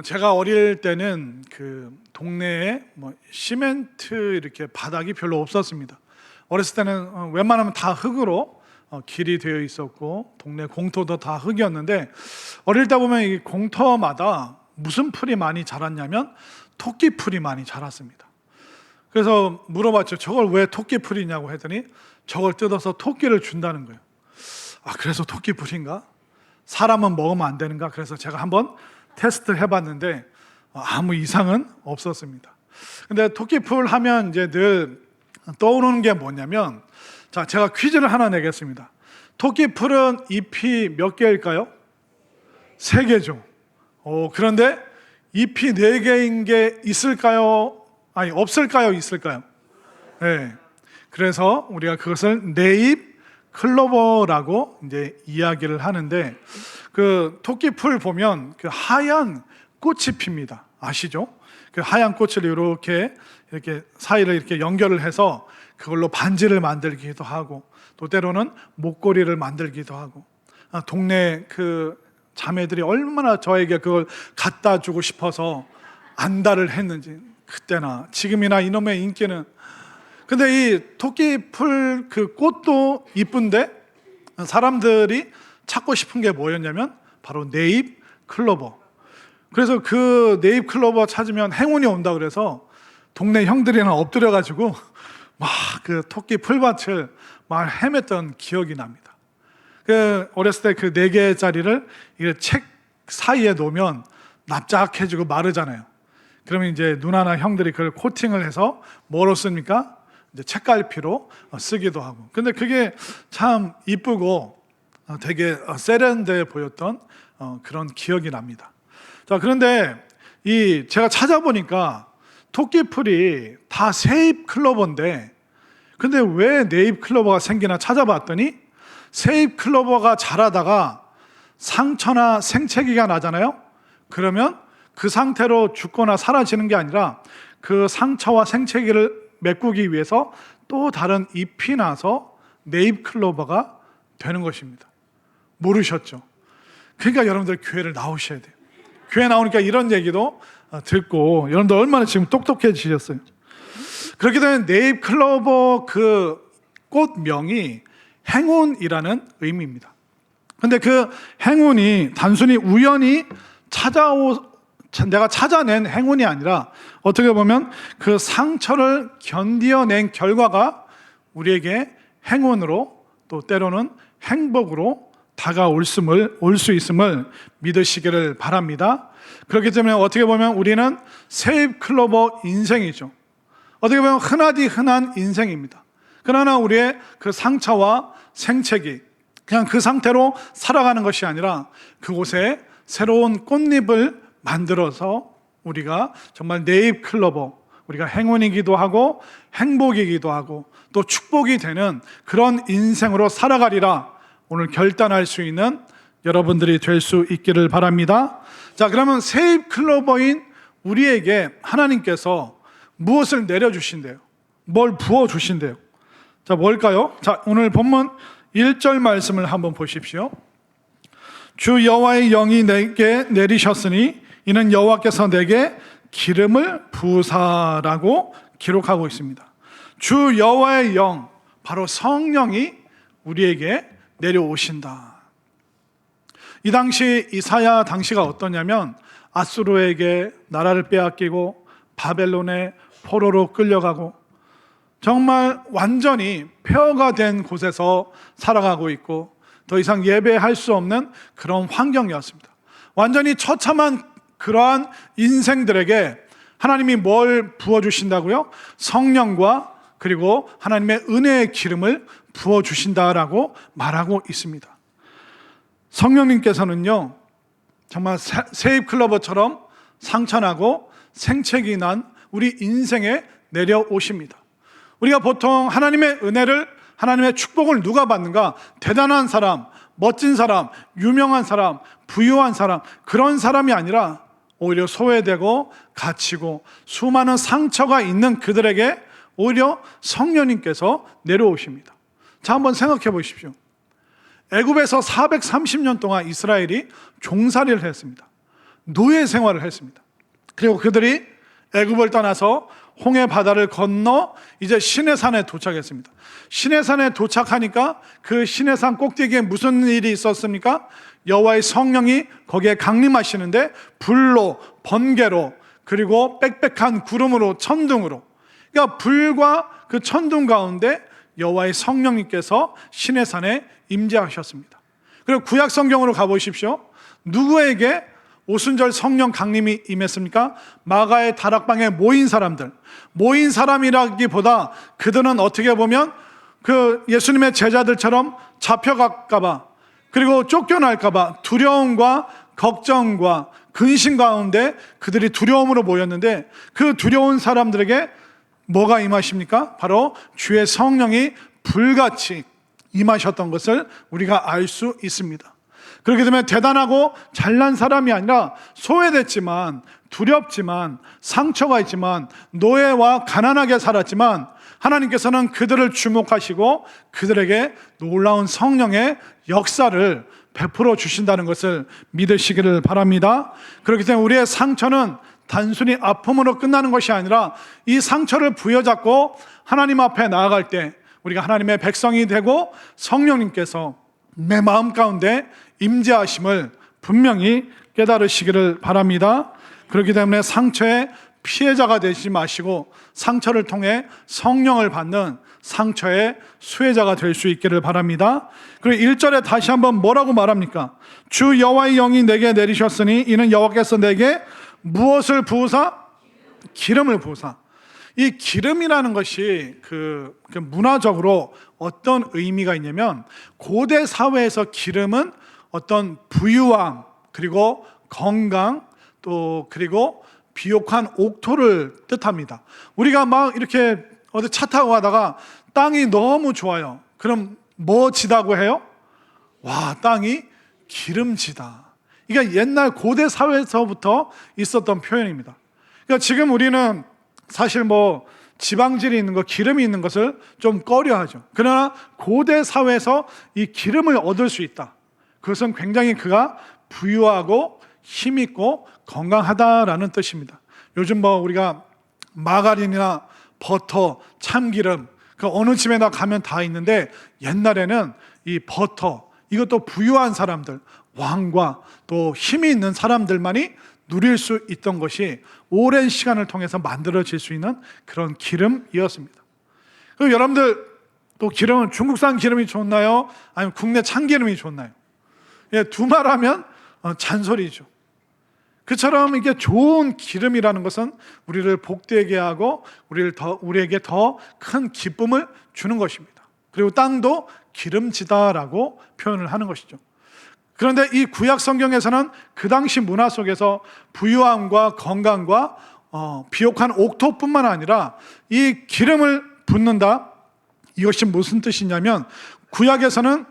제가 어릴 때는 그 동네에 시멘트 이렇게 바닥이 별로 없었습니다. 어렸을 때는 웬만하면 다 흙으로 길이 되어 있었고 동네 공터도 다 흙이었는데, 어릴 때 보면 이 공터마다 무슨 풀이 많이 자랐냐면 토끼 풀이 많이 자랐습니다. 그래서 물어봤죠. 저걸 왜 토끼 풀이냐고 했더니 저걸 뜯어서 토끼를 준다는 거예요. 그래서 토끼 풀인가? 사람은 먹으면 안 되는가? 그래서 제가 한번 테스트를 해봤는데 아무 이상은 없었습니다. 근데 토끼풀 하면 이제 늘 떠오르는 게 뭐냐면, 자, 제가 퀴즈를 하나 내겠습니다. 토끼풀은 잎이 몇 개일까요? 3개죠. 그런데 잎이 4개인 게 있을까요? 아니, 없을까요? 있을까요? 네. 그래서 우리가 그것을 네잎 클로버라고 이제 이야기를 하는데, 그 토끼풀 보면 그 하얀 꽃이 핍니다. 아시죠? 그 하얀 꽃을 이렇게 사이를 이렇게 연결을 해서 그걸로 반지를 만들기도 하고, 또 때로는 목걸이를 만들기도 하고, 동네 그 자매들이 얼마나 저에게 그걸 갖다 주고 싶어서 안달을 했는지, 그때나 지금이나 이놈의 인기는. 근데 이 토끼풀 그 꽃도 이쁜데 사람들이 찾고 싶은 게 뭐였냐면 바로 네잎 클로버. 그래서 그 네잎 클로버 찾으면 행운이 온다 그래서 동네 형들이랑 엎드려가지고 막 그 토끼 풀밭을 막 헤맸던 기억이 납니다. 그 어렸을 때 그 4개짜리를 책 사이에 놓으면 납작해지고 마르잖아요. 그러면 이제 누나나 형들이 그걸 코팅을 해서 뭐로 씁니까? 이제 책갈피로 쓰기도 하고. 근데 그게 참 이쁘고 되게 세련돼 보였던 그런 기억이 납니다. 자, 그런데 제가 찾아보니까 토끼풀이 다 새잎 클로버인데, 근데 왜 네잎 클로버가 생기나 찾아봤더니, 새잎 클로버가 자라다가 상처나 생채기가 나잖아요. 그러면 그 상태로 죽거나 사라지는 게 아니라 그 상처와 생채기를 메꾸기 위해서 또 다른 잎이 나서 네잎 클로버가 되는 것입니다. 모르셨죠? 그러니까 여러분들 교회를 나오셔야 돼요. 교회 나오니까 이런 얘기도 듣고, 여러분들 얼마나 지금 똑똑해지셨어요. 그렇게 되면 네잎 클로버 그 꽃명이 행운이라는 의미입니다. 근데 그 행운이 단순히 우연히 내가 찾아낸 행운이 아니라, 어떻게 보면 그 상처를 견뎌낸 결과가 우리에게 행운으로, 또 때로는 행복으로 다가올 수 있음을 믿으시기를 바랍니다. 그렇기 때문에 어떻게 보면 우리는 새잎 클로버 인생이죠. 어떻게 보면 흔하디 흔한 인생입니다. 그러나 우리의 그 상처와 생채기, 그냥 그 상태로 살아가는 것이 아니라 그곳에 새로운 꽃잎을 만들어서 우리가 정말 네잎 클로버, 우리가 행운이기도 하고 행복이기도 하고 또 축복이 되는 그런 인생으로 살아가리라 오늘 결단할 수 있는 여러분들이 될 수 있기를 바랍니다. 자, 그러면 새잎 클로버인 우리에게 하나님께서 무엇을 내려주신대요? 뭘 부어주신대요? 자, 뭘까요? 자, 오늘 본문 1절 말씀을 한번 보십시오. 주 여호와의 영이 내게 내리셨으니 이는 여호와께서 내게 기름을 부으사라고 기록하고 있습니다. 주 여호와의 영, 바로 성령이 우리에게 내려오신다. 이 당시 이사야 당시가 어떠냐면, 아수르에게 나라를 빼앗기고 바벨론의 포로로 끌려가고 정말 완전히 폐허가 된 곳에서 살아가고 있고 더 이상 예배할 수 없는 그런 환경이었습니다. 완전히 처참한 그러한 인생들에게 하나님이 뭘 부어주신다고요? 성령과 그리고 하나님의 은혜의 기름을 부어주신다라고 말하고 있습니다. 성령님께서는요, 정말 새잎 클로버처럼 상처나고 생채기 난 우리 인생에 내려오십니다. 우리가 보통 하나님의 은혜를, 하나님의 축복을 누가 받는가? 대단한 사람, 멋진 사람, 유명한 사람, 부유한 사람, 그런 사람이 아니라 오히려 소외되고 갇히고 수많은 상처가 있는 그들에게 오히려 성령님께서 내려오십니다. 자, 한번 생각해 보십시오. 애굽에서 430년 동안 이스라엘이 종살이를 했습니다. 노예 생활을 했습니다. 그리고 그들이 애굽을 떠나서 홍해 바다를 건너 이제 시내산에 도착했습니다. 시내산에 도착하니까 그 시내산 꼭대기에 무슨 일이 있었습니까? 여호와의 성령이 거기에 강림하시는데 불로, 번개로, 그리고 빽빽한 구름으로, 천둥으로, 그러니까 불과 그 천둥 가운데 여호와의 성령님께서 시내산에 임재하셨습니다. 그리고 구약 성경으로 가보십시오. 누구에게 오순절 성령 강림이 임했습니까? 마가의 다락방에 모인 사람들, 모인 사람이라기보다 그들은 어떻게 보면 그 예수님의 제자들처럼 잡혀갈까봐, 그리고 쫓겨날까봐 두려움과 걱정과 근심 가운데 그들이 두려움으로 모였는데, 그 두려운 사람들에게 뭐가 임하십니까? 바로 주의 성령이 불같이 임하셨던 것을 우리가 알 수 있습니다. 그렇게 되면 대단하고 잘난 사람이 아니라 소외됐지만, 두렵지만, 상처가 있지만, 노예와 가난하게 살았지만 하나님께서는 그들을 주목하시고 그들에게 놀라운 성령의 역사를 베풀어 주신다는 것을 믿으시기를 바랍니다. 그렇기 때문에 우리의 상처는 단순히 아픔으로 끝나는 것이 아니라 이 상처를 부여잡고 하나님 앞에 나아갈 때 우리가 하나님의 백성이 되고 성령님께서 내 마음 가운데 임재하심을 분명히 깨달으시기를 바랍니다. 그렇기 때문에 상처의 피해자가 되지 마시고 상처를 통해 성령을 받는 상처의 수혜자가 될 수 있기를 바랍니다. 그리고 1절에 다시 한번 뭐라고 말합니까? 주 여호와의 영이 내게 내리셨으니 이는 여호와께서 내게 무엇을 부으사? 기름을 부으사. 이 기름이라는 것이 그 문화적으로 어떤 의미가 있냐면, 고대 사회에서 기름은 어떤 부유함, 그리고 건강, 또 그리고 비옥한 옥토를 뜻합니다. 우리가 막 이렇게 어디 차 타고 가다가 땅이 너무 좋아요. 그럼 뭐 지다고 해요? 와, 땅이 기름지다. 이게 옛날 고대 사회에서부터 있었던 표현입니다. 그러니까 지금 우리는 사실 뭐 지방질이 있는 것, 기름이 있는 것을 좀 꺼려하죠. 그러나 고대 사회에서 이 기름을 얻을 수 있다. 그것은 굉장히 그가 부유하고 힘있고 건강하다라는 뜻입니다. 요즘 뭐 우리가 마가린이나 버터, 참기름, 그 어느 집에나 가면 다 있는데, 옛날에는 이 버터, 이것도 부유한 사람들, 왕과 또 힘이 있는 사람들만이 누릴 수 있던 것이 오랜 시간을 통해서 만들어질 수 있는 그런 기름이었습니다. 그럼 여러분들, 또 기름은 중국산 기름이 좋나요? 아니면 국내 참기름이 좋나요? 예, 두말하면 잔소리죠. 그처럼 이게 좋은 기름이라는 것은 우리를 복되게 하고 우리에게 더 큰 기쁨을 주는 것입니다. 그리고 땅도 기름지다라고 표현을 하는 것이죠. 그런데 이 구약 성경에서는 그 당시 문화 속에서 부유함과 건강과 비옥한 옥토뿐만 아니라 이 기름을 붓는다, 이것이 무슨 뜻이냐면, 구약에서는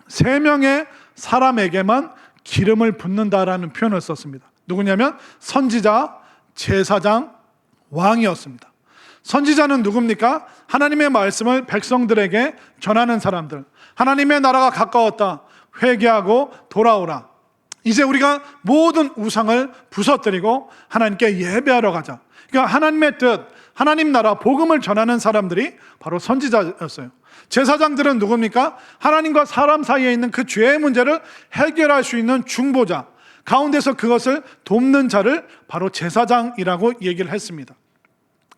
3명의 사람에게만 기름을 붓는다라는 표현을 썼습니다. 누구냐면 선지자, 제사장, 왕이었습니다. 선지자는 누굽니까? 하나님의 말씀을 백성들에게 전하는 사람들. 하나님의 나라가 가까웠다, 회개하고 돌아오라, 이제 우리가 모든 우상을 부서뜨리고 하나님께 예배하러 가자. 그러니까 하나님의 뜻, 하나님 나라, 복음을 전하는 사람들이 바로 선지자였어요. 제사장들은 누굽니까? 하나님과 사람 사이에 있는 그 죄의 문제를 해결할 수 있는 중보자, 가운데서 그것을 돕는 자를 바로 제사장이라고 얘기를 했습니다.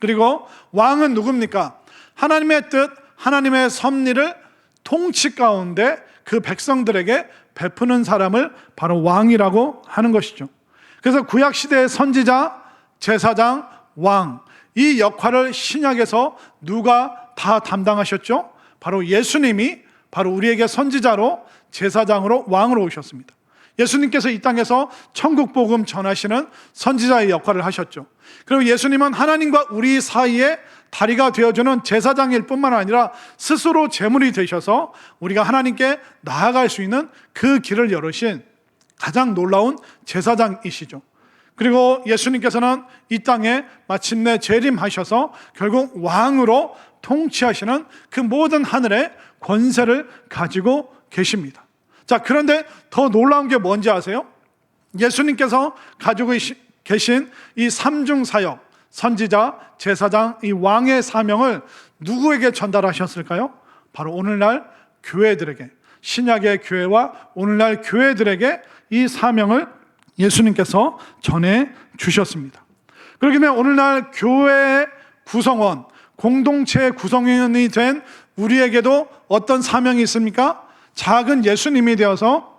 그리고 왕은 누굽니까? 하나님의 뜻, 하나님의 섭리를 통치 가운데 그 백성들에게 베푸는 사람을 바로 왕이라고 하는 것이죠. 그래서 구약시대의 선지자, 제사장, 왕, 이 역할을 신약에서 누가 다 담당하셨죠? 바로 예수님이 바로 우리에게 선지자로, 제사장으로, 왕으로 오셨습니다. 예수님께서 이 땅에서 천국 복음 전하시는 선지자의 역할을 하셨죠. 그리고 예수님은 하나님과 우리 사이에 다리가 되어주는 제사장일 뿐만 아니라 스스로 제물이 되셔서 우리가 하나님께 나아갈 수 있는 그 길을 열으신 가장 놀라운 제사장이시죠. 그리고 예수님께서는 이 땅에 마침내 재림하셔서 결국 왕으로 통치하시는 그 모든 하늘의 권세를 가지고 계십니다. 자, 그런데 더 놀라운 게 뭔지 아세요? 예수님께서 가지고 계신 이 삼중사역, 선지자, 제사장, 이 왕의 사명을 누구에게 전달하셨을까요? 바로 오늘날 교회들에게, 신약의 교회와 오늘날 교회들에게 이 사명을 예수님께서 전해 주셨습니다. 그렇기 때문에 오늘날 교회 구성원, 공동체 구성원이 된 우리에게도 어떤 사명이 있습니까? 작은 예수님이 되어서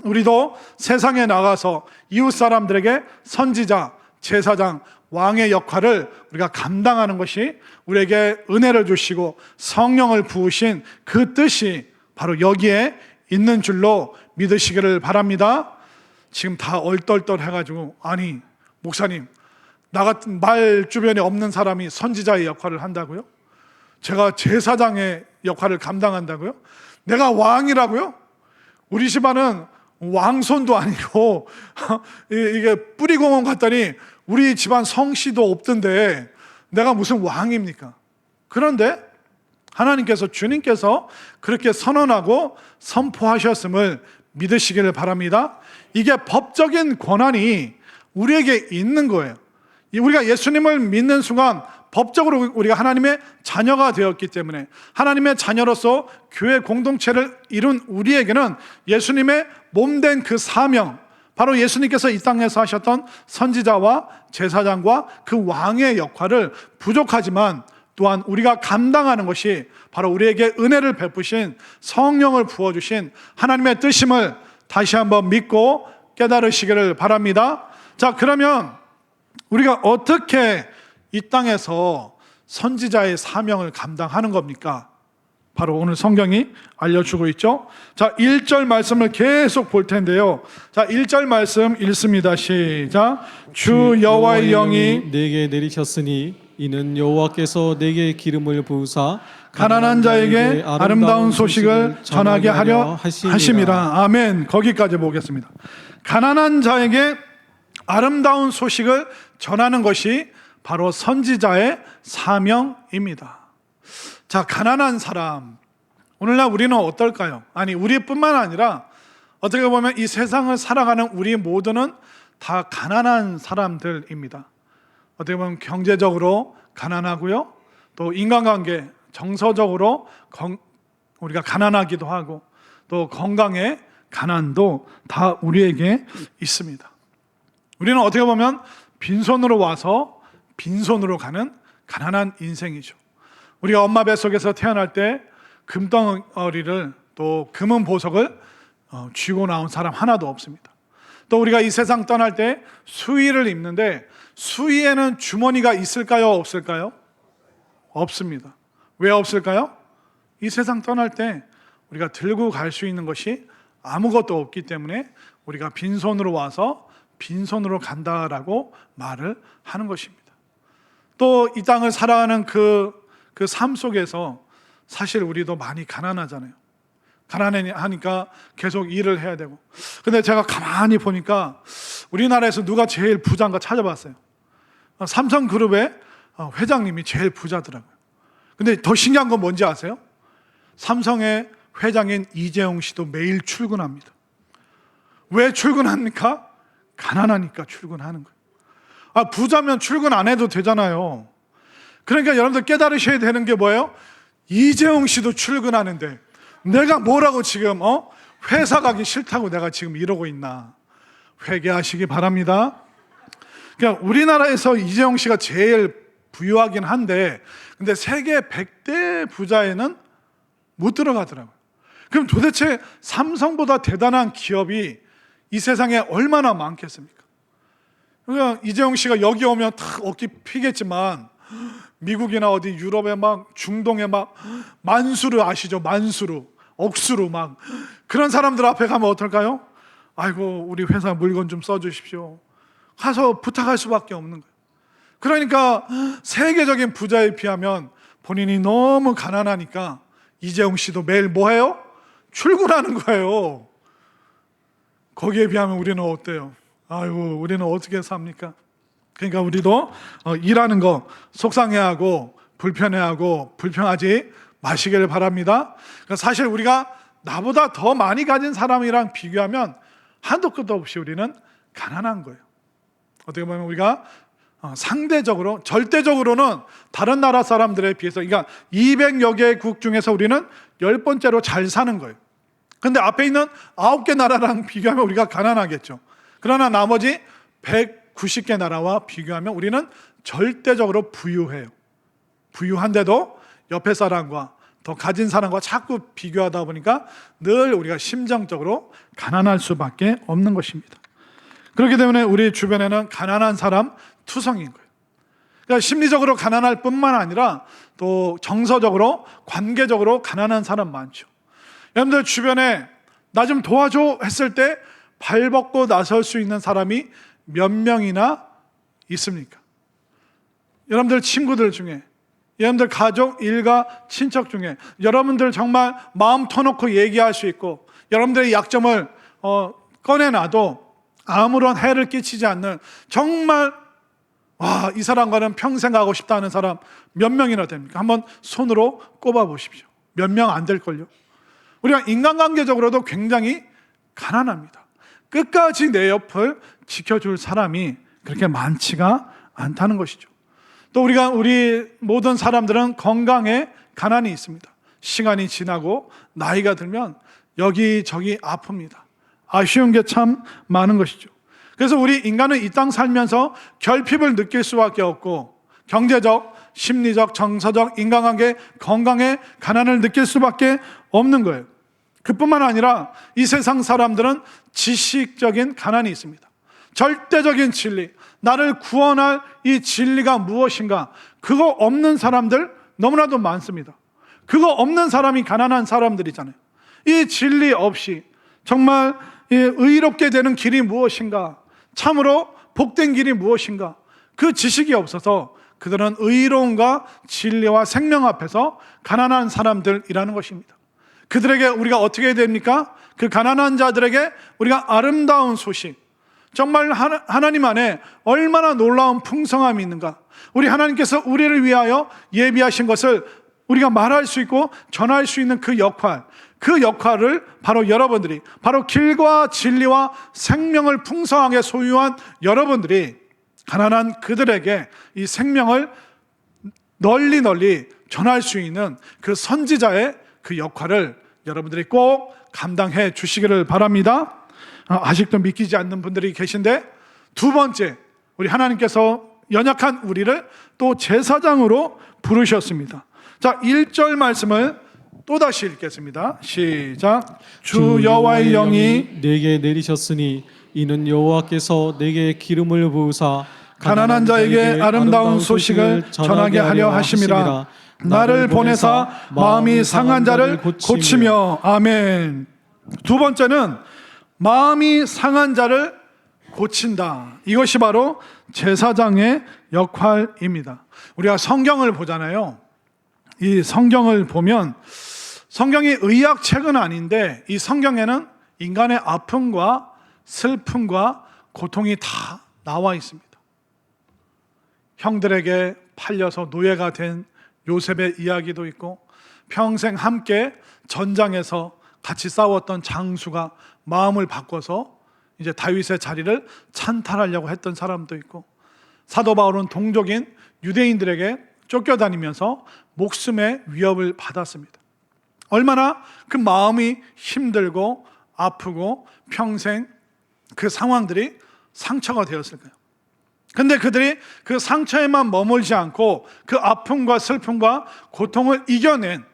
우리도 세상에 나가서 이웃 사람들에게 선지자, 제사장, 왕의 역할을 우리가 감당하는 것이 우리에게 은혜를 주시고 성령을 부으신 그 뜻이 바로 여기에 있는 줄로 믿으시기를 바랍니다. 지금 다 얼떨떨 해가지고, 아니 목사님, 나 같은 말 주변에 없는 사람이 선지자의 역할을 한다고요? 제가 제사장의 역할을 감당한다고요? 내가 왕이라고요? 우리 집안은 왕손도 아니고 이게 뿌리공원 갔더니 우리 집안 성씨도 없던데 내가 무슨 왕입니까? 그런데 하나님께서, 주님께서 그렇게 선언하고 선포하셨음을 믿으시기를 바랍니다. 이게 법적인 권한이 우리에게 있는 거예요. 우리가 예수님을 믿는 순간 법적으로 우리가 하나님의 자녀가 되었기 때문에, 하나님의 자녀로서 교회 공동체를 이룬 우리에게는 예수님의 몸된 그 사명, 바로 예수님께서 이 땅에서 하셨던 선지자와 제사장과 그 왕의 역할을 부족하지만 또한 우리가 감당하는 것이 바로 우리에게 은혜를 베푸신 성령을 부어주신 하나님의 뜻임을 다시 한번 믿고 깨달으시기를 바랍니다. 자, 그러면 우리가 어떻게 이 땅에서 선지자의 사명을 감당하는 겁니까? 바로 오늘 성경이 알려주고 있죠. 자, 1절 말씀을 계속 볼 텐데요. 자, 1절 말씀 읽습니다. 시작. 주 여호와의 영이 내게 내리셨으니 이는 여호와께서 내게 기름을 부으사 가난한 자에게 아름다운 소식을 전하게 하려 하심이라. 아멘. 거기까지 보겠습니다. 가난한 자에게 아름다운 소식을 전하는 것이 바로 선지자의 사명입니다. 자, 가난한 사람, 오늘날 우리는 어떨까요? 아니, 우리뿐만 아니라 어떻게 보면 이 세상을 살아가는 우리 모두는 다 가난한 사람들입니다. 어떻게 보면 경제적으로 가난하고요, 또 인간관계, 정서적으로 우리가 가난하기도 하고, 또 건강의 가난도 다 우리에게 있습니다. 우리는 어떻게 보면 빈손으로 와서 빈손으로 가는 가난한 인생이죠. 우리가 엄마 뱃속에서 태어날 때 금덩어리를, 또 금은 보석을 쥐고 나온 사람 하나도 없습니다. 또 우리가 이 세상 떠날 때 수의를 입는데 수의에는 주머니가 있을까요? 없을까요? 없습니다. 왜 없을까요? 이 세상 떠날 때 우리가 들고 갈 수 있는 것이 아무것도 없기 때문에 우리가 빈손으로 와서 빈손으로 간다라고 말을 하는 것입니다. 또 이 땅을 살아가는 그 삶 속에서 사실 우리도 많이 가난하잖아요. 가난하니까 계속 일을 해야 되고. 근데 제가 가만히 보니까 우리나라에서 누가 제일 부자인가 찾아봤어요. 삼성그룹의 회장님이 제일 부자더라고요. 근데 더 신기한 건 뭔지 아세요? 삼성의 회장인 이재용 씨도 매일 출근합니다. 왜 출근합니까? 가난하니까 출근하는 거예요. 부자면 출근 안 해도 되잖아요. 그러니까 여러분들 깨달으셔야 되는 게 뭐예요? 이재용 씨도 출근하는데 내가 뭐라고 지금 회사 가기 싫다고 내가 지금 이러고 있나? 회개하시기 바랍니다. 그러니까 우리나라에서 이재용 씨가 제일 부유하긴 한데, 근데 세계 100대 부자에는 못 들어가더라고요. 그럼 도대체 삼성보다 대단한 기업이 이 세상에 얼마나 많겠습니까? 그러니까 이재용 씨가 여기 오면 탁 어깨 피겠지만 미국이나 어디 유럽에 막 중동에 막 만수르 아시죠? 만수르, 억수로 막 그런 사람들 앞에 가면 어떨까요? 아이고, 우리 회사 물건 좀 써주십시오. 가서 부탁할 수밖에 없는 거예요. 그러니까 세계적인 부자에 비하면 본인이 너무 가난하니까 이재용 씨도 매일 뭐 해요? 출근하는 거예요. 거기에 비하면 우리는 어때요? 아이고, 우리는 어떻게 삽니까? 그러니까 우리도 일하는 거 속상해하고 불편해하고 불평하지 마시기를 바랍니다. 그러니까 사실 우리가 나보다 더 많이 가진 사람이랑 비교하면 한도 끝도 없이 우리는 가난한 거예요. 어떻게 보면 우리가 상대적으로, 절대적으로는 다른 나라 사람들에 비해서, 그러니까 200여 개국 중에서 우리는 10번째로 잘 사는 거예요. 근데 앞에 있는 9개 나라랑 비교하면 우리가 가난하겠죠. 그러나 나머지 190개 나라와 비교하면 우리는 절대적으로 부유해요. 부유한데도 옆에 사람과 더 가진 사람과 자꾸 비교하다 보니까 늘 우리가 심정적으로 가난할 수밖에 없는 것입니다. 그렇기 때문에 우리 주변에는 가난한 사람 투성인 거예요. 그러니까 심리적으로 가난할 뿐만 아니라 또 정서적으로, 관계적으로 가난한 사람 많죠. 여러분들 주변에 나 좀 도와줘 했을 때 발벗고 나설 수 있는 사람이 몇 명이나 있습니까? 여러분들 친구들 중에, 여러분들 가족, 일가, 친척 중에 여러분들 정말 마음 터놓고 얘기할 수 있고 여러분들의 약점을 꺼내놔도 아무런 해를 끼치지 않는, 정말 이 사람과는 평생 가고 싶다 하는 사람 몇 명이나 됩니까? 한번 손으로 꼽아 보십시오. 몇 명 안 될걸요. 우리가 인간관계적으로도 굉장히 가난합니다. 끝까지 내 옆을 지켜줄 사람이 그렇게 많지가 않다는 것이죠. 또 우리 모든 사람들은 건강에 가난이 있습니다. 시간이 지나고 나이가 들면 여기저기 아픕니다. 아쉬운 게 참 많은 것이죠. 그래서 우리 인간은 이 땅 살면서 결핍을 느낄 수밖에 없고 경제적, 심리적, 정서적, 인간관계, 건강에 가난을 느낄 수밖에 없는 거예요. 그뿐만 아니라 이 세상 사람들은 지식적인 가난이 있습니다. 절대적인 진리, 나를 구원할 이 진리가 무엇인가, 그거 없는 사람들 너무나도 많습니다. 그거 없는 사람이 가난한 사람들이잖아요. 이 진리 없이 정말 의롭게 되는 길이 무엇인가, 참으로 복된 길이 무엇인가, 그 지식이 없어서 그들은 의로움과 진리와 생명 앞에서 가난한 사람들이라는 것입니다. 그들에게 우리가 어떻게 해야 됩니까? 그 가난한 자들에게 우리가 아름다운 소식, 정말 하나님 안에 얼마나 놀라운 풍성함이 있는가, 우리 하나님께서 우리를 위하여 예비하신 것을 우리가 말할 수 있고 전할 수 있는 그 역할을 바로 여러분들이, 바로 길과 진리와 생명을 풍성하게 소유한 여러분들이 가난한 그들에게 이 생명을 널리 전할 수 있는 그 선지자의 그 역할을 여러분들이 꼭 감당해 주시기를 바랍니다. 아직도 믿기지 않는 분들이 계신데, 두 번째, 우리 하나님께서 연약한 우리를 또 제사장으로 부르셨습니다. 자, 1절 말씀을 또다시 읽겠습니다. 시작. 주 여호와의 영이 내게 내리셨으니 이는 여호와께서 내게 기름을 부으사 가난한 자에게 아름다운 소식을 전하게 하려 하심이라. 나를 보내사 마음이 상한 자를 고치며. 아멘. 두 번째는 마음이 상한 자를 고친다. 이것이 바로 제사장의 역할입니다. 우리가 성경을 보잖아요. 이 성경을 보면 성경이 의학책은 아닌데 이 성경에는 인간의 아픔과 슬픔과 고통이 다 나와 있습니다. 형들에게 팔려서 노예가 된 요셉의 이야기도 있고, 평생 함께 전장에서 같이 싸웠던 장수가 마음을 바꿔서 이제 다윗의 자리를 찬탈하려고 했던 사람도 있고, 사도 바울은 동족인 유대인들에게 쫓겨다니면서 목숨의 위협을 받았습니다. 얼마나 그 마음이 힘들고 아프고 평생 그 상황들이 상처가 되었을까요? 근데 그들이 그 상처에만 머물지 않고 그 아픔과 슬픔과 고통을 이겨낸,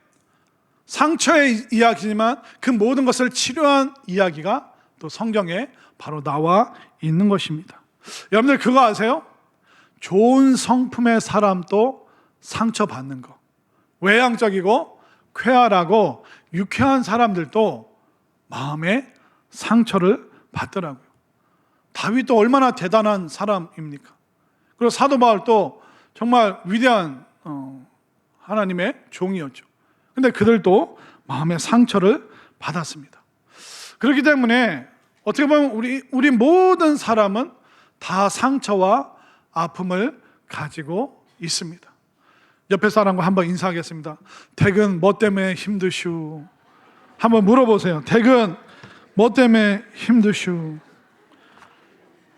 상처의 이야기지만 그 모든 것을 치료한 이야기가 또 성경에 바로 나와 있는 것입니다. 여러분들 그거 아세요? 좋은 성품의 사람도 상처받는 거, 외향적이고 쾌활하고 유쾌한 사람들도 마음에 상처를 받더라고요. 다윗도 얼마나 대단한 사람입니까? 그리고 사도 바울도 정말 위대한 하나님의 종이었죠. 근데 그들도 마음의 상처를 받았습니다. 그렇기 때문에 어떻게 보면 우리 모든 사람은 다 상처와 아픔을 가지고 있습니다. 옆에 사람과 한번 인사하겠습니다. 댁은 뭐 때문에 힘드슈? 한번 물어보세요. 댁은 뭐 때문에 힘드슈?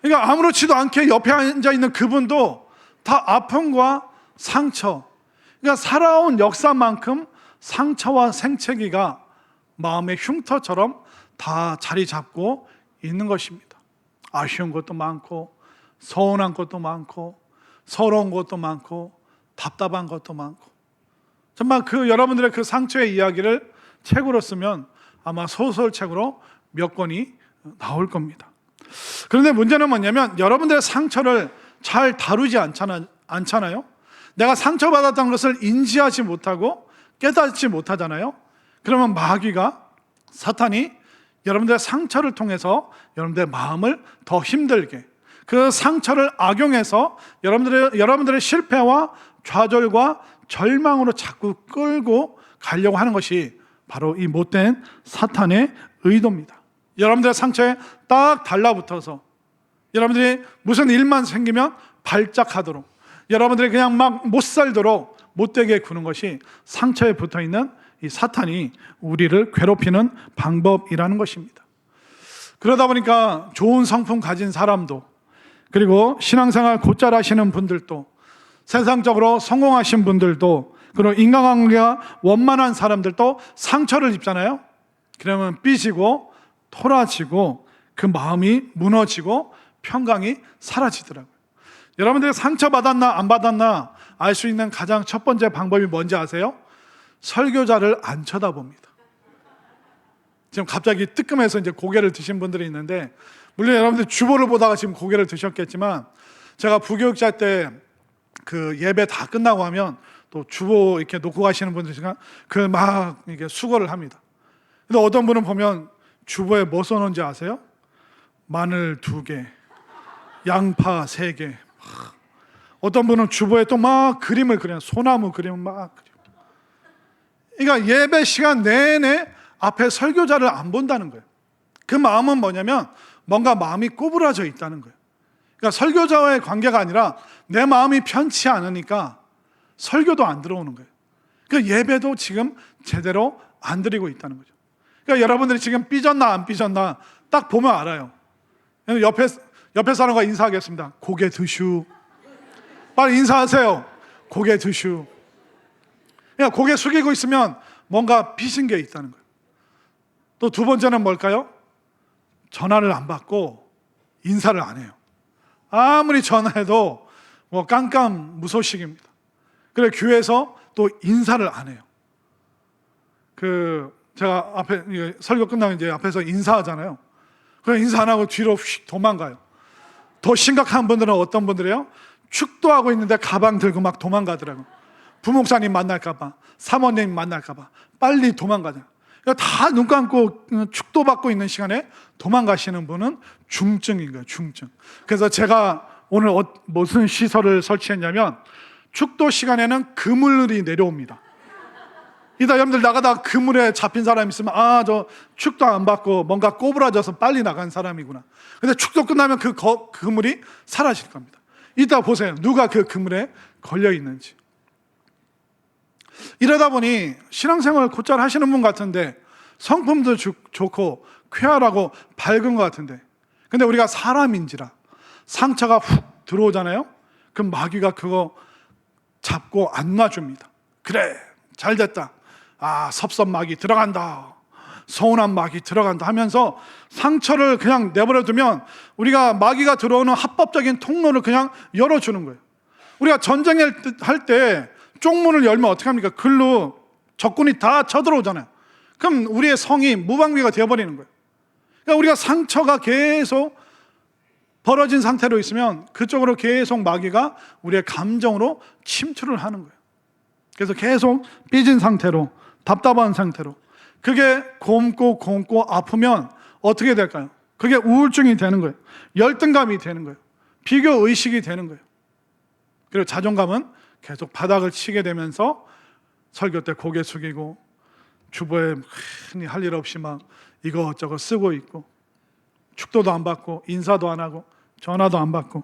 그러니까 아무렇지도 않게 옆에 앉아 있는 그분도 다 아픔과 상처, 그러니까 살아온 역사만큼 상처와 생채기가 마음의 흉터처럼 다 자리 잡고 있는 것입니다. 아쉬운 것도 많고, 서운한 것도 많고, 서러운 것도 많고, 답답한 것도 많고, 정말 그 여러분들의 그 상처의 이야기를 책으로 쓰면 아마 소설책으로 몇 권이 나올 겁니다. 그런데 문제는 뭐냐면 여러분들의 상처를 잘 다루지 않잖아요. 내가 상처받았다는 것을 인지하지 못하고 깨닫지 못하잖아요. 그러면 마귀가, 사탄이 여러분들의 상처를 통해서 여러분들의 마음을 더 힘들게, 그 상처를 악용해서 여러분들의 실패와 좌절과 절망으로 자꾸 끌고 가려고 하는 것이 바로 이 못된 사탄의 의도입니다. 여러분들의 상처에 딱 달라붙어서 여러분들이 무슨 일만 생기면 발작하도록, 여러분들이 그냥 막 못 살도록 못되게 구는 것이 상처에 붙어있는 이 사탄이 우리를 괴롭히는 방법이라는 것입니다. 그러다 보니까 좋은 성품 가진 사람도, 그리고 신앙생활 곧잘 하시는 분들도, 세상적으로 성공하신 분들도, 그리고 인간관계가 원만한 사람들도 상처를 입잖아요. 그러면 삐지고 토라지고 그 마음이 무너지고 평강이 사라지더라고요. 여러분들이 상처받았나 안 받았나 알 수 있는 가장 첫 번째 방법이 뭔지 아세요? 설교자를 안 쳐다봅니다. 지금 갑자기 뜨끔해서 이제 고개를 드신 분들이 있는데, 물론 여러분들 주보를 보다가 지금 고개를 드셨겠지만, 제가 부교육자 때 그 예배 다 끝나고 하면 또 주보 이렇게 놓고 가시는 분들 중에 그 막 이게 수고를 합니다. 근데 어떤 분은 보면 주보에 뭐 써놓은지 아세요? 마늘 2개, 양파 3개. 어떤 분은 주보에 또 막 그림을 그려요. 소나무 그림을 막 그려요. 그러니까 예배 시간 내내 앞에 설교자를 안 본다는 거예요. 그 마음은 뭐냐면 뭔가 마음이 꼬부라져 있다는 거예요. 그러니까 설교자와의 관계가 아니라 내 마음이 편치 않으니까 설교도 안 들어오는 거예요. 그 예배도 지금 제대로 안 드리고 있다는 거죠. 그러니까 여러분들이 지금 삐졌나 안 삐졌나 딱 보면 알아요. 옆에 사람과 인사하겠습니다. 고개 드슈. 빨리 인사하세요. 고개 드슈. 그냥 고개 숙이고 있으면 뭔가 삐진 게 있다는 거예요. 또 두 번째는 뭘까요? 전화를 안 받고 인사를 안 해요. 아무리 전화해도 뭐 깜깜 무소식입니다. 그래 교회에서 또 인사를 안 해요. 제가 앞에 설교 끝나면 이제 앞에서 인사하잖아요. 그냥 인사 안 하고 뒤로 휙 도망가요. 더 심각한 분들은 어떤 분들이에요? 축도하고 있는데 가방 들고 막 도망가더라고요. 부목사님 만날까봐, 사모님 만날까봐 빨리 도망가잖아요. 그러니까 다 눈 감고 축도받고 있는 시간에 도망가시는 분은 중증인 거예요. 중증. 그래서 제가 오늘 무슨 시설을 설치했냐면, 축도 시간에는 그물이 내려옵니다. 이따 여러분들 나가다가 그물에 잡힌 사람 있으면 저 축도 안 받고 뭔가 꼬부라져서 빨리 나간 사람이구나. 근데 축도 끝나면 그 그물이 사라질 겁니다. 이따 보세요. 누가 그 그물에 걸려 있는지. 이러다 보니 신앙생활을 곧잘 하시는 분 같은데, 성품도 좋고 쾌활하고 밝은 것 같은데, 근데 우리가 사람인지라 상처가 훅 들어오잖아요. 그럼 마귀가 그거 잡고 안 놔줍니다. 그래, 잘 됐다. 섭섭마귀 들어간다, 서운한 마귀 들어간다 하면서 상처를 그냥 내버려 두면 우리가 마귀가 들어오는 합법적인 통로를 그냥 열어주는 거예요. 우리가 전쟁할 때 쪽문을 열면 어떻게 합니까? 글로 적군이 다 쳐들어오잖아요. 그럼 우리의 성이 무방비가 되어버리는 거예요. 그러니까 우리가 상처가 계속 벌어진 상태로 있으면 그쪽으로 계속 마귀가 우리의 감정으로 침투를 하는 거예요. 그래서 계속 삐진 상태로, 답답한 상태로, 그게 곰고 아프면 어떻게 될까요? 그게 우울증이 되는 거예요. 열등감이 되는 거예요. 비교의식이 되는 거예요. 그리고 자존감은 계속 바닥을 치게 되면서 설교 때 고개 숙이고 주보에 흔히 할 일 없이 막 이것저것 쓰고 있고, 축도도 안 받고 인사도 안 하고 전화도 안 받고,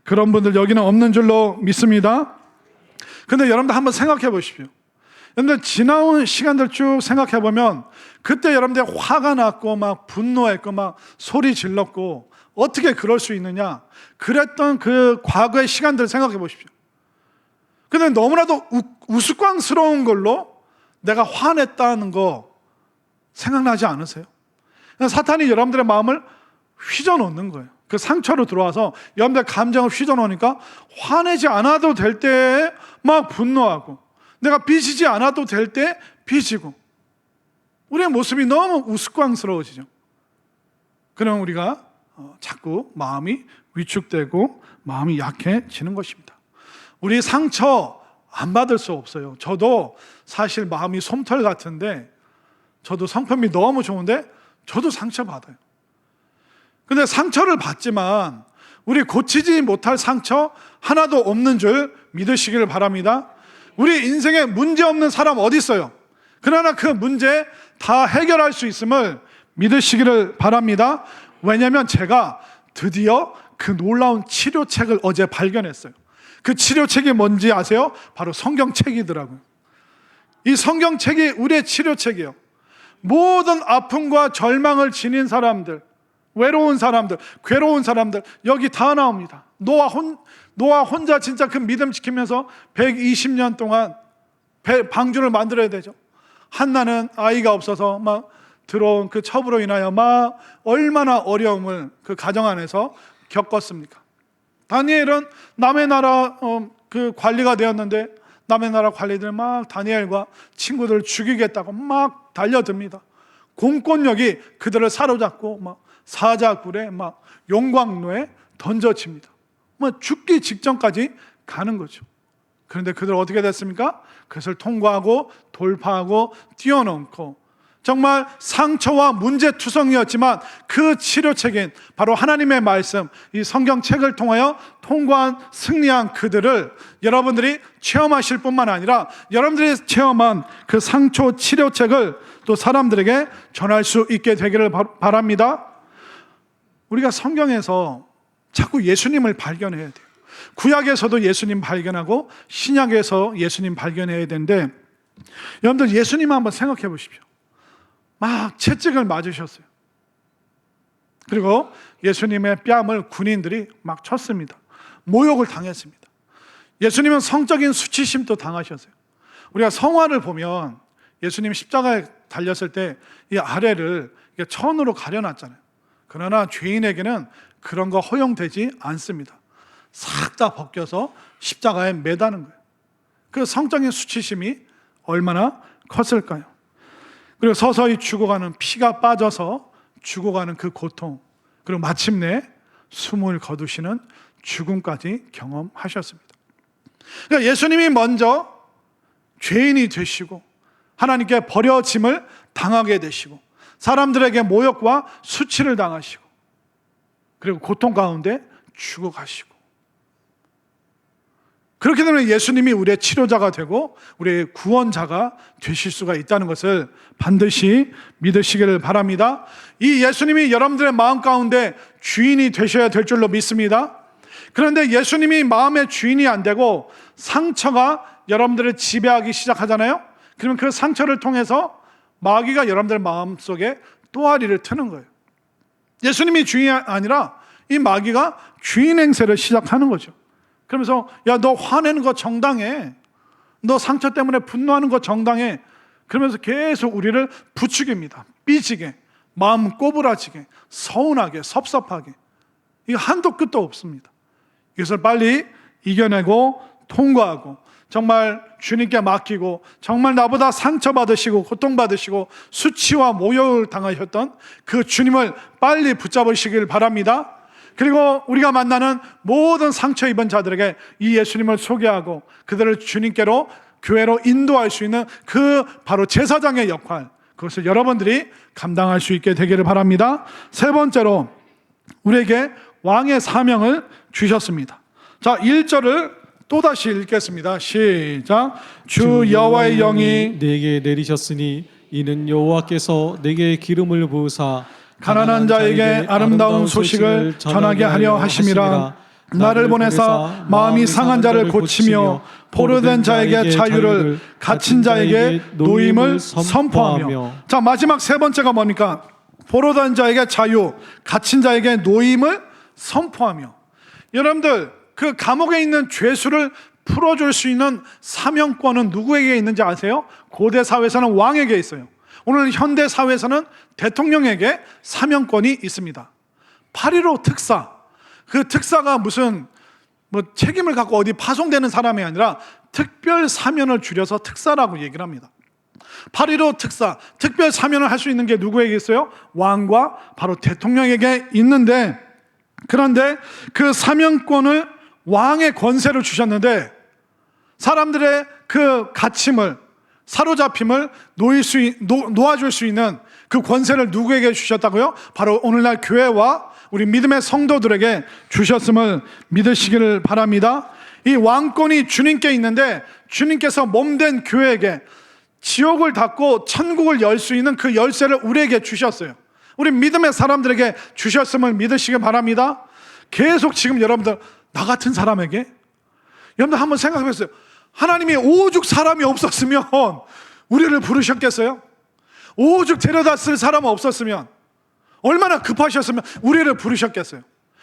그런 분들 여기는 없는 줄로 믿습니다. 근데 여러분들 한번 생각해 보십시오. 여러분들 지나온 시간들 쭉 생각해 보면 그때 여러분들 화가 났고 막 분노했고 막 소리 질렀고 어떻게 그럴 수 있느냐? 그랬던 그 과거의 시간들을 생각해 보십시오. 근데 너무나도 우스꽝스러운 걸로 내가 화냈다는 거 생각나지 않으세요? 사탄이 여러분들의 마음을 휘저놓는 거예요. 그 상처로 들어와서 여러분들의 감정을 휘저놓으니까 화내지 않아도 될 때에 막 분노하고, 내가 빚이지 않아도 될 때 빚이고, 우리의 모습이 너무 우스꽝스러워지죠. 그럼 우리가 자꾸 마음이 위축되고 마음이 약해지는 것입니다. 우리 상처 안 받을 수 없어요. 저도 사실 마음이 솜털 같은데, 저도 성품이 너무 좋은데 저도 상처 받아요. 근데 상처를 받지만 우리 고치지 못할 상처 하나도 없는 줄 믿으시기를 바랍니다. 우리 인생에 문제 없는 사람 어디 있어요? 그러나 그 문제 다 해결할 수 있음을 믿으시기를 바랍니다. 왜냐하면 제가 드디어 그 놀라운 치료책을 어제 발견했어요. 그 치료책이 뭔지 아세요? 바로 성경책이더라고요. 이 성경책이 우리의 치료책이에요. 모든 아픔과 절망을 지닌 사람들, 외로운 사람들, 괴로운 사람들, 여기 다 나옵니다. 노아 혼자 진짜 그 믿음 지키면서 120년 동안 방주를 만들어야 되죠. 한나는 아이가 없어서 막 들어온 그 첩으로 인하여 막 얼마나 어려움을 그 가정 안에서 겪었습니까? 다니엘은 남의 나라 그 관리가 되었는데, 남의 나라 관리들 막 다니엘과 친구들을 죽이겠다고 막 달려듭니다. 공권력이 그들을 사로잡고 막 사자굴에 막 용광로에 던져집니다. 뭐 죽기 직전까지 가는 거죠. 그런데 그들 어떻게 됐습니까? 그것을 통과하고 돌파하고 뛰어넘고, 정말 상처와 문제투성이었지만 그 치료책인 바로 하나님의 말씀, 이 성경책을 통하여 통과한 승리한 그들을 여러분들이 체험하실 뿐만 아니라 여러분들이 체험한 그 상처 치료책을 또 사람들에게 전할 수 있게 되기를 바랍니다. 우리가 성경에서 자꾸 예수님을 발견해야 돼요. 구약에서도 예수님 발견하고 신약에서 예수님 발견해야 되는데, 여러분들 예수님 한번 생각해 보십시오. 막 채찍을 맞으셨어요. 그리고 예수님의 뺨을 군인들이 막 쳤습니다. 모욕을 당했습니다. 예수님은 성적인 수치심도 당하셨어요. 우리가 성화를 보면 예수님 십자가에 달렸을 때 이 아래를 천으로 가려놨잖아요. 그러나 죄인에게는 그런 거 허용되지 않습니다. 싹 다 벗겨서 십자가에 매다는 거예요. 그 성적인 수치심이 얼마나 컸을까요? 그리고 서서히 죽어가는, 피가 빠져서 죽어가는 그 고통, 그리고 마침내 숨을 거두시는 죽음까지 경험하셨습니다. 그러니까 예수님이 먼저 죄인이 되시고 하나님께 버려짐을 당하게 되시고 사람들에게 모욕과 수치를 당하시고 그리고 고통 가운데 죽어가시고, 그렇기 때문에 예수님이 우리의 치료자가 되고 우리의 구원자가 되실 수가 있다는 것을 반드시 믿으시기를 바랍니다. 이 예수님이 여러분들의 마음 가운데 주인이 되셔야 될 줄로 믿습니다. 그런데 예수님이 마음의 주인이 안 되고 상처가 여러분들을 지배하기 시작하잖아요. 그러면 그 상처를 통해서 마귀가 여러분들 마음속에 또아리를 트는 거예요. 예수님이 주인이 아니라 이 마귀가 주인 행세를 시작하는 거죠. 그러면서 야, 너 화내는 거 정당해, 너 상처 때문에 분노하는 거 정당해, 그러면서 계속 우리를 부추깁니다. 삐지게, 마음 꼬부라지게, 서운하게, 섭섭하게. 이거 한도 끝도 없습니다. 이것을 빨리 이겨내고 통과하고 정말 주님께 맡기고, 정말 나보다 상처받으시고 고통받으시고 수치와 모욕을 당하셨던 그 주님을 빨리 붙잡으시길 바랍니다. 그리고 우리가 만나는 모든 상처 입은 자들에게 이 예수님을 소개하고 그들을 주님께로, 교회로 인도할 수 있는 그 바로 제사장의 역할, 그것을 여러분들이 감당할 수 있게 되기를 바랍니다. 세 번째로 우리에게 왕의 사명을 주셨습니다. 자, 1절을 또다시 읽겠습니다. 시작. 주 여호와의 영이 내게 내리셨으니 이는 여호와께서 내게 기름을 부으사 가난한 자에게 아름다운 소식을 전하게 하려 하심이라. 나를 보내사 마음이 상한 자를 고치며 포로된 자에게 자유를, 갇힌 자에게 노임을 선포하며. 자, 마지막 세 번째가 뭡니까? 포로된 자에게 자유, 갇힌 자에게 노임을 선포하며, 여러분들 그 감옥에 있는 죄수를 풀어줄 수 있는 사명권은 누구에게 있는지 아세요? 고대 사회에서는 왕에게 있어요. 오늘 현대 사회에서는 대통령에게 사명권이 있습니다. 8.15 특사, 그 특사가 무슨 책임을 갖고 어디 파송되는 사람이 아니라 특별 사면을 줄여서 특사라고 얘기를 합니다. 8.15 특사, 특별 사면을 할 수 있는 게 누구에게 있어요? 왕과 바로 대통령에게 있는데, 그런데 그 사면권을 왕의 권세를 주셨는데 사람들의 그 갇힘을, 사로잡힘을 놓아줄 수 있는 그 권세를 누구에게 주셨다고요? 바로 오늘날 교회와 우리 믿음의 성도들에게 주셨음을 믿으시기를 바랍니다. 이 왕권이 주님께 있는데 주님께서 몸된 교회에게 지옥을 닫고 천국을 열 수 있는 그 열쇠를 우리에게 주셨어요. 우리 믿음의 사람들에게 주셨음을 믿으시기 바랍니다. 계속 지금 여러분들, 나 같은 사람에게, 여러분들 한번 생각해 보세요. 하나님이 오죽 사람이 없었으면 우리를 부르셨겠어요? 오죽 데려다 쓸 사람 없었으면, 얼마나 급하셨으면 우리를 부르셨겠어요?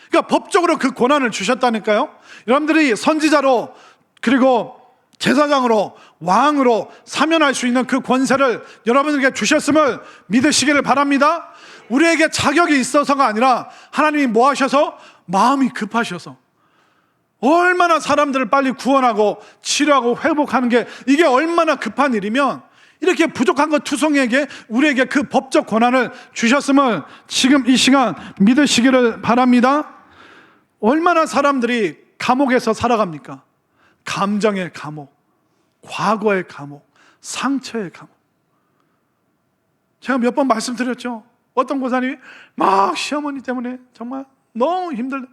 그러니까 법적으로 그 권한을 주셨다니까요. 여러분들이 선지자로, 그리고 제사장으로, 왕으로 사면할 수 있는 그 권세를 여러분에게 주셨음을 믿으시기를 바랍니다. 우리에게 자격이 있어서가 아니라 하나님이 뭐 하셔서? 마음이 급하셔서, 얼마나 사람들을 빨리 구원하고 치료하고 회복하는 게 이게 얼마나 급한 일이면 이렇게 부족한 것 투성이에게 우리에게 그 법적 권한을 주셨음을 지금 이 시간 믿으시기를 바랍니다. 얼마나 사람들이 감옥에서 살아갑니까? 감정의 감옥, 과거의 감옥, 상처의 감옥. 제가 몇 번 말씀드렸죠. 어떤 고사님이 막 시어머니 때문에 정말 너무 힘들다,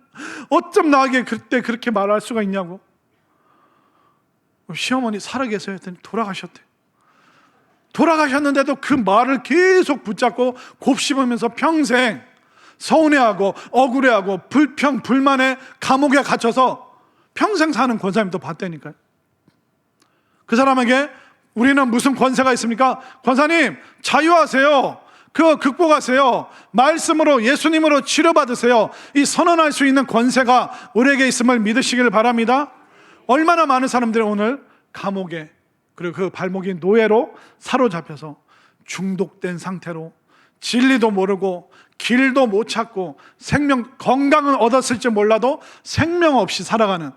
어쩜 나에게 그때 그렇게 말할 수가 있냐고. 시어머니 살아계세요 했더니 돌아가셨대. 돌아가셨는데도 그 말을 계속 붙잡고 곱씹으면서 평생 서운해하고 억울해하고 불평 불만에 감옥에 갇혀서 평생 사는 권사님도 봤다니까요. 그 사람에게 우리는 무슨 권세가 있습니까? 권사님 자유하세요. 그거 극복하세요. 말씀으로, 예수님으로 치료받으세요. 이 선언할 수 있는 권세가 우리에게 있음을 믿으시길 바랍니다. 얼마나 많은 사람들이 오늘 감옥에, 그리고 그 발목이 노예로 사로잡혀서 중독된 상태로 진리도 모르고 길도 못 찾고 건강은 얻었을지 몰라도 생명 없이 살아가는,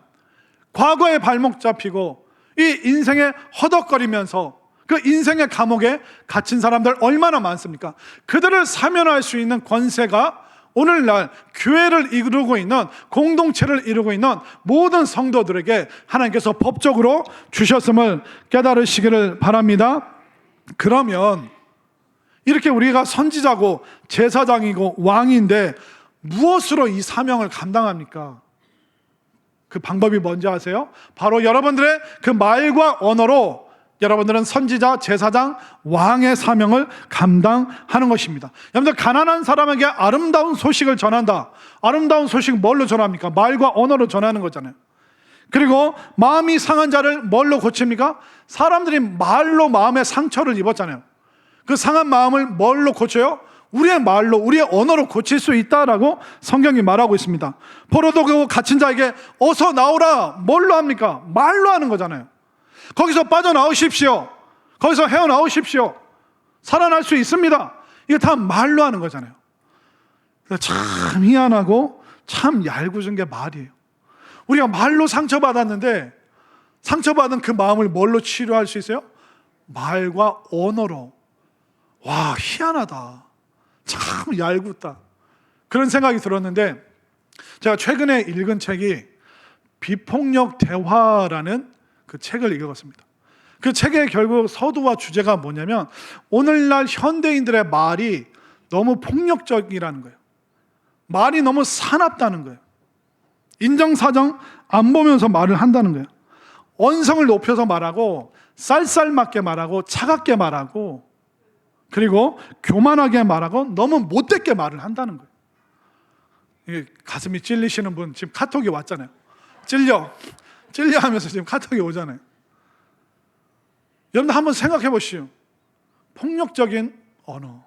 과거에 발목 잡히고 이 인생에 허덕거리면서 그 인생의 감옥에 갇힌 사람들 얼마나 많습니까? 그들을 사면할 수 있는 권세가 오늘날 교회를 이루고 있는, 공동체를 이루고 있는 모든 성도들에게 하나님께서 법적으로 주셨음을 깨달으시기를 바랍니다. 그러면 이렇게 우리가 선지자고 제사장이고 왕인데 무엇으로 이 사명을 감당합니까? 그 방법이 뭔지 아세요? 바로 여러분들의 그 말과 언어로 여러분들은 선지자, 제사장, 왕의 사명을 감당하는 것입니다. 여러분들, 가난한 사람에게 아름다운 소식을 전한다. 아름다운 소식 뭘로 전합니까? 말과 언어로 전하는 거잖아요. 그리고 마음이 상한 자를 뭘로 고칩니까? 사람들이 말로 마음의 상처를 입었잖아요. 그 상한 마음을 뭘로 고쳐요? 우리의 말로, 우리의 언어로 고칠 수 있다라고 성경이 말하고 있습니다. 포로되고 갇힌 자에게 어서 나오라, 뭘로 합니까? 말로 하는 거잖아요. 거기서 빠져나오십시오, 거기서 헤어나오십시오, 살아날 수 있습니다. 이거 다 말로 하는 거잖아요. 참 희한하고 참 얄궂은 게 말이에요. 우리가 말로 상처받았는데 상처받은 그 마음을 뭘로 치료할 수 있어요? 말과 언어로. 와, 희한하다, 참 얄궂다, 그런 생각이 들었는데, 제가 최근에 읽은 책이 비폭력 대화라는 그 책을 읽었습니다. 그 책의 결국 서두와 주제가 뭐냐면, 오늘날 현대인들의 말이 너무 폭력적이라는 거예요. 말이 너무 사납다는 거예요. 인정사정 안 보면서 말을 한다는 거예요. 언성을 높여서 말하고, 쌀쌀맞게 말하고, 차갑게 말하고, 그리고 교만하게 말하고, 너무 못되게 말을 한다는 거예요. 이게 가슴이 찔리시는 분 지금 카톡이 왔잖아요. 찔려 하면서 지금 카톡이 오잖아요. 여러분들 한번 생각해 보시오. 폭력적인 언어.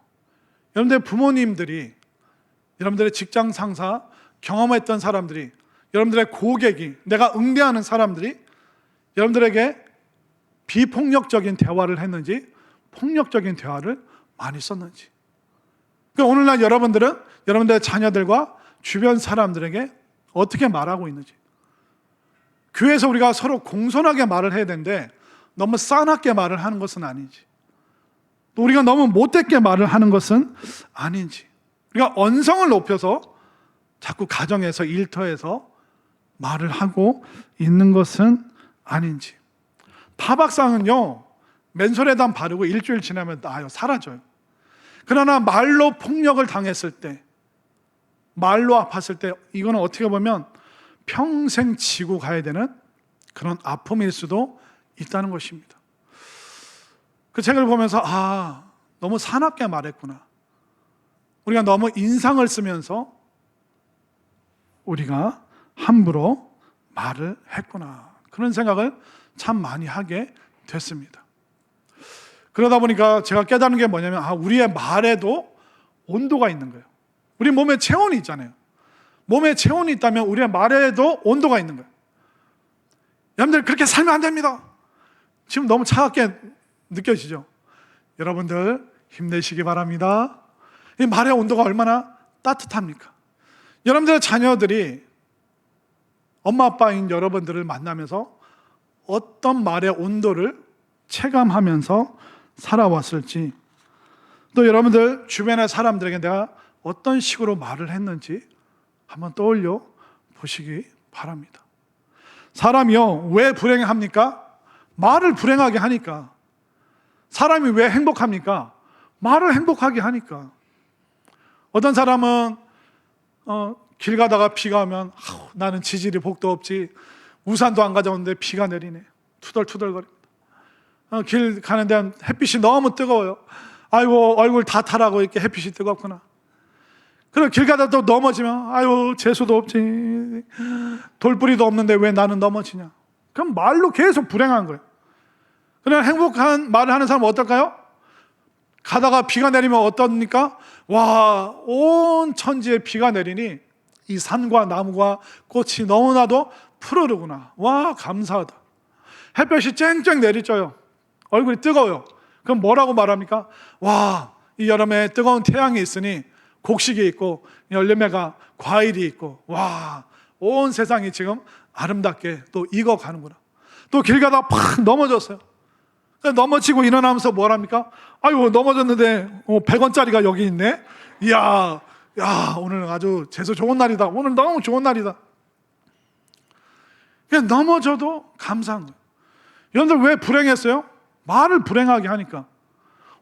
여러분들 부모님들이, 여러분들의 직장 상사, 경험했던 사람들이, 여러분들의 고객이, 내가 응대하는 사람들이 여러분들에게 비폭력적인 대화를 했는지 폭력적인 대화를 많이 썼는지. 그러니까 오늘날 여러분들은 여러분들의 자녀들과 주변 사람들에게 어떻게 말하고 있는지. 교회에서 우리가 서로 공손하게 말을 해야 되는데 너무 싸납게 말을 하는 것은 아닌지, 또 우리가 너무 못되게 말을 하는 것은 아닌지, 우리가 언성을 높여서 자꾸 가정에서 일터에서 말을 하고 있는 것은 아닌지. 타박상은요, 맨솔에다 바르고 일주일 지나면 나아요, 사라져요. 그러나 말로 폭력을 당했을 때, 말로 아팠을 때, 이거는 어떻게 보면 평생 지고 가야 되는 그런 아픔일 수도 있다는 것입니다. 그 책을 보면서 너무 사납게 말했구나, 우리가 너무 인상을 쓰면서 우리가 함부로 말을 했구나, 그런 생각을 참 많이 하게 됐습니다. 그러다 보니까 제가 깨닫는 게 뭐냐면 우리의 말에도 온도가 있는 거예요. 우리 몸에 체온이 있잖아요. 몸에 체온이 있다면 우리의 말에도 온도가 있는 거예요. 여러분들 그렇게 살면 안 됩니다. 지금 너무 차갑게 느껴지죠? 여러분들 힘내시기 바랍니다. 이 말의 온도가 얼마나 따뜻합니까? 여러분들의 자녀들이 엄마 아빠인 여러분들을 만나면서 어떤 말의 온도를 체감하면서 살아왔을지, 또 여러분들 주변의 사람들에게 내가 어떤 식으로 말을 했는지 한번 떠올려 보시기 바랍니다. 사람이요, 왜 불행합니까? 말을 불행하게 하니까. 사람이 왜 행복합니까? 말을 행복하게 하니까. 어떤 사람은 길 가다가 비가 오면 나는 지질이 복도 없지, 우산도 안 가져왔는데 비가 내리네, 투덜투덜거립니다. 길 가는데 햇빛이 너무 뜨거워요. 아이고, 얼굴 다 타라고, 이렇게 햇빛이 뜨겁구나. 그리고 길 가다 또 넘어지면 아유, 재수도 없지, 돌뿌리도 없는데 왜 나는 넘어지냐. 그럼 말로 계속 불행한 거예요. 그러나 행복한 말을 하는 사람은 어떨까요? 가다가 비가 내리면 어떻습니까? 와, 온 천지에 비가 내리니 이 산과 나무와 꽃이 너무나도 푸르르구나. 와, 감사하다. 햇볕이 쨍쨍 내리쬐요. 얼굴이 뜨거워요. 그럼 뭐라고 말합니까? 와, 이 여름에 뜨거운 태양이 있으니 곡식이 있고 열매가, 과일이 있고, 와, 온 세상이 지금 아름답게 또 익어가는구나. 또 길 가다가 팍 넘어졌어요. 넘어지고 일어나면서 뭐랍니까? 아유, 넘어졌는데 100원짜리가 여기 있네. 이야, 오늘 아주 재수 좋은 날이다. 오늘 너무 좋은 날이다. 그냥 넘어져도 감사한 거예요. 여러분들 왜 불행했어요? 말을 불행하게 하니까.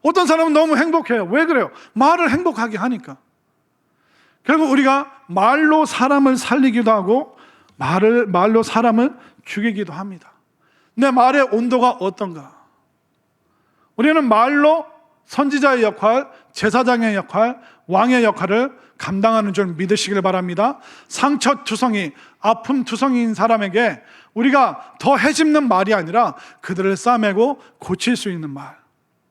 어떤 사람은 너무 행복해요. 왜 그래요? 말을 행복하게 하니까. 결국 우리가 말로 사람을 살리기도 하고 말로 사람을 죽이기도 합니다. 내 말의 온도가 어떤가? 우리는 말로 선지자의 역할, 제사장의 역할, 왕의 역할을 감당하는 줄 믿으시길 바랍니다. 상처투성이, 아픔투성이인 사람에게 우리가 더 해집는 말이 아니라 그들을 싸매고 고칠 수 있는 말,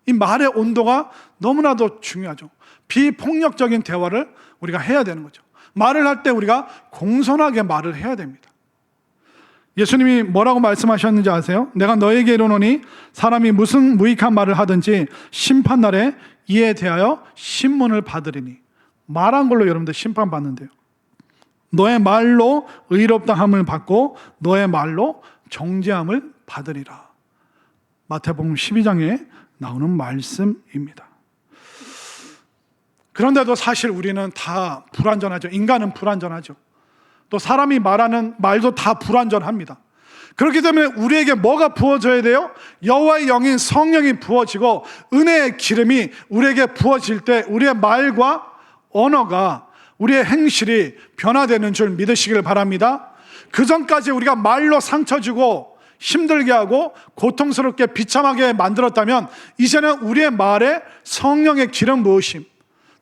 이 말의 온도가 너무나도 중요하죠. 비폭력적인 대화를 우리가 해야 되는 거죠. 말을 할 때 우리가 공손하게 말을 해야 됩니다. 예수님이 뭐라고 말씀하셨는지 아세요? 내가 너에게 이르노니 사람이 무슨 무익한 말을 하든지 심판날에 이에 대하여 신문을 받으리니. 말한 걸로 여러분들 심판받는데요. 너의 말로 의롭다 함을 받고 너의 말로 정죄함을 받으리라. 마태복음 12장에 나오는 말씀입니다. 그런데도 사실 우리는 다 불완전하죠. 인간은 불완전하죠. 또 사람이 말하는 말도 다 불완전합니다. 그렇기 때문에 우리에게 뭐가 부어져야 돼요? 여호와의 영인 성령이 부어지고 은혜의 기름이 우리에게 부어질 때 우리의 말과 언어가, 우리의 행실이 변화되는 줄 믿으시길 바랍니다. 그 전까지 우리가 말로 상처 주고 힘들게 하고 고통스럽게 비참하게 만들었다면 이제는 우리의 말에 성령의 기름 부으심,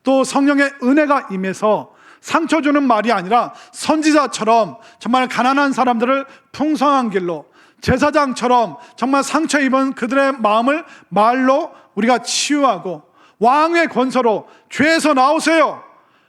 또 성령의 은혜가 임해서 상처 주는 말이 아니라 선지자처럼 정말 가난한 사람들을 풍성한 길로, 제사장처럼 정말 상처 입은 그들의 마음을 말로 우리가 치유하고 왕의 권세로 죄에서 나오세요,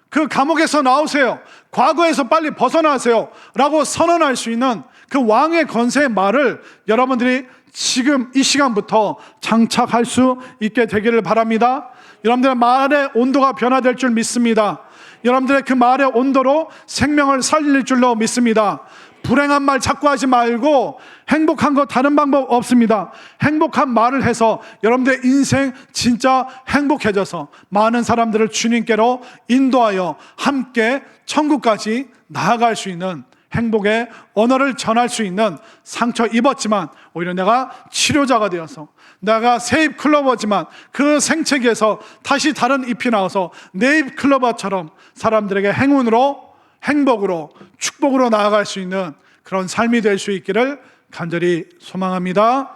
그 감옥에서 나오세요. 과거에서 빨리 벗어나세요. 라고 선언할 수 있는 그 왕의 권세의 말을 여러분들이 지금 이 시간부터 장착할 수 있게 되기를 바랍니다. 여러분들의 말의 온도가 변화될 줄 믿습니다. 여러분들의 그 말의 온도로 생명을 살릴 줄로 믿습니다. 불행한 말 자꾸 하지 말고 행복한 거 다른 방법 없습니다. 행복한 말을 해서 여러분들의 인생 진짜 행복해져서 많은 사람들을 주님께로 인도하여 함께 천국까지 나아갈 수 있는 행복의 언어를 전할 수 있는 상처 입었지만 오히려 내가 치료자가 되어서 내가 세입 클로버지만 그 생채기에서 다시 다른 잎이 나와서 네잎 클로버처럼 사람들에게 행운으로 행복으로 축복으로 나아갈 수 있는 그런 삶이 될 수 있기를 간절히 소망합니다.